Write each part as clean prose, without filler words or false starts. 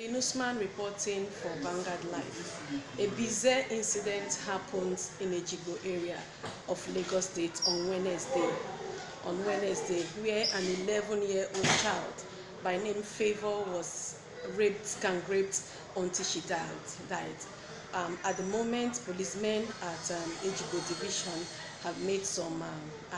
Newsman reporting for Vanguard Live. A bizarre incident happened in Ejigbo area of Lagos State on Wednesday, where an 11-year-old child by name Favour was gang raped until she died. At the moment, policemen at Ejigbo division have made some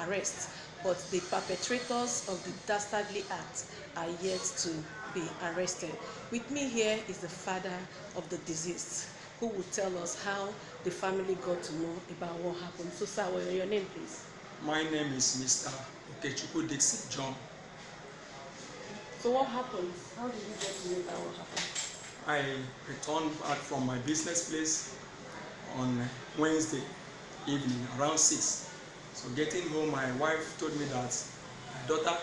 arrests, but the perpetrators of the dastardly act are yet to be arrested. With me here is the father of the deceased, who will tell us how the family got to know about what happened. So, sir, what is your name, please? My name is Mr. Okechukwu Dickson John. So what happened? How did you get to know about what happened? I returned back from my business place on Wednesday evening around 6. So getting home, my wife told me that my daughter,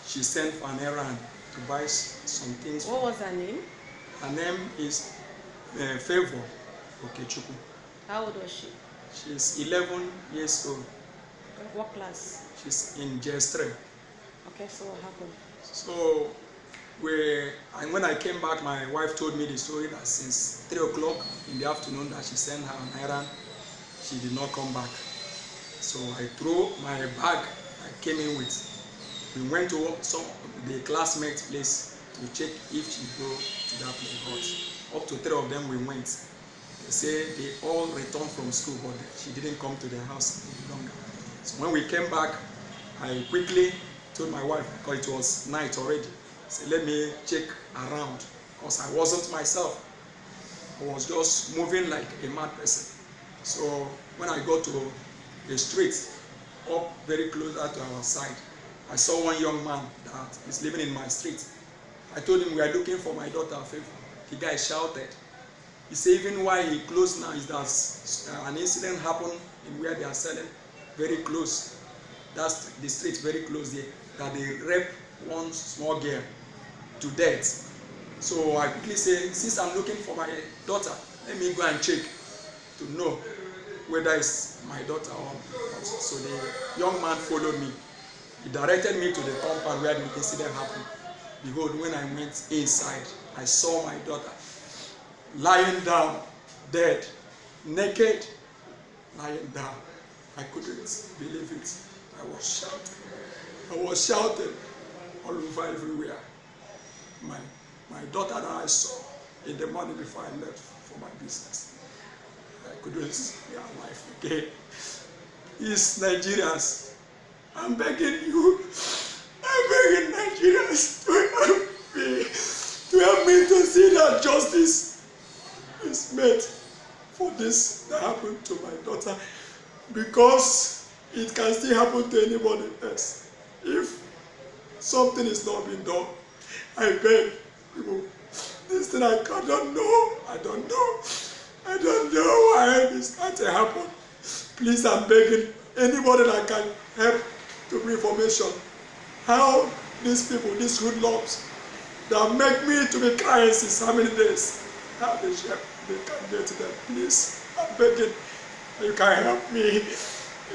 she sent for an errand to buy some things. What was her name? Her name is Favour Okechukwu. How old was she? She's 11 years old. What class? She's in JS3. Okay, so what happened? So when I came back, my wife told me the story that since 3 o'clock in the afternoon that she sent her an errand, she did not come back. So I threw my bag I came in with. We went to some the classmates' place to check if she go to that place. But up to 3 of them we went. They say they all returned from school, but she didn't come to their house any longer. So when we came back, I quickly told my wife, because it was night already, I said, let me check around, because I wasn't myself. I was just moving like a mad person. So when I got to the street, up very closer to our side, I saw one young man that is living in my street. I told him we are looking for my daughter, Favour. The guy shouted. He said even why he closed now is that an incident happened in where they are selling very close. That's the street very close there. That they raped one small girl to death. So I quickly say, since I'm looking for my daughter, let me go and check to know whether it's my daughter or not. So the young man followed me. He directed me to the compound where the incident happened. Behold, when I went inside, I saw my daughter lying down, dead, naked, lying down. I couldn't believe it. I was shouting all over everywhere. My daughter that I saw in the morning before I left for my business. I couldn't see her life again. It's Nigerians. I'm begging you, I'm begging Nigerians to help me to see that justice is made for this that happened to my daughter, because it can still happen to anybody else. If something is not being done, I beg people, this thing I don't know why this had to happen. Please, I'm begging anybody that can help to bring information how these people, these hoodlums that make me to be crying since how many days, how they can get to them. Please, I'm begging, you can help me.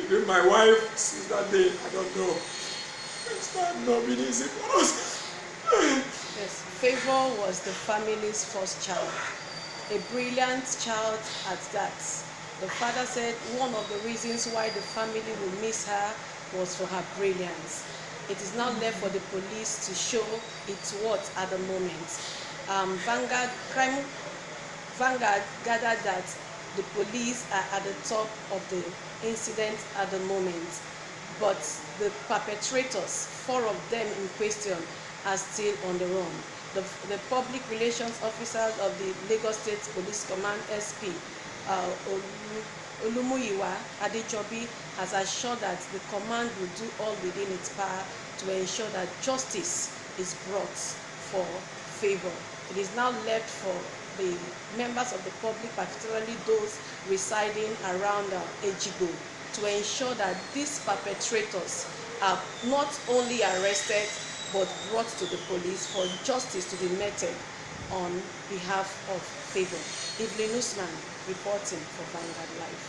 Even my wife, since that day, I don't know. It's not been easy for us. Yes, Favour was the family's first child, a brilliant child at that. The father said one of the reasons why the family will miss her was for her brilliance. It is now left for the police to show its worth at the moment. Vanguard gathered that the police are at the top of the incident at the moment, but the perpetrators, 4 of them in question, are still on the run. The public relations officers of the Lagos State Police Command SP, Olumuyiwa Adejobi, has assured that the command will do all within its power to ensure that justice is brought for Favour. It is now left for the members of the public, particularly those residing around Ejigbo, to ensure that these perpetrators are not only arrested but brought to the police for justice to be meted on behalf of Favour. Newsman reporting for Vanguard Live.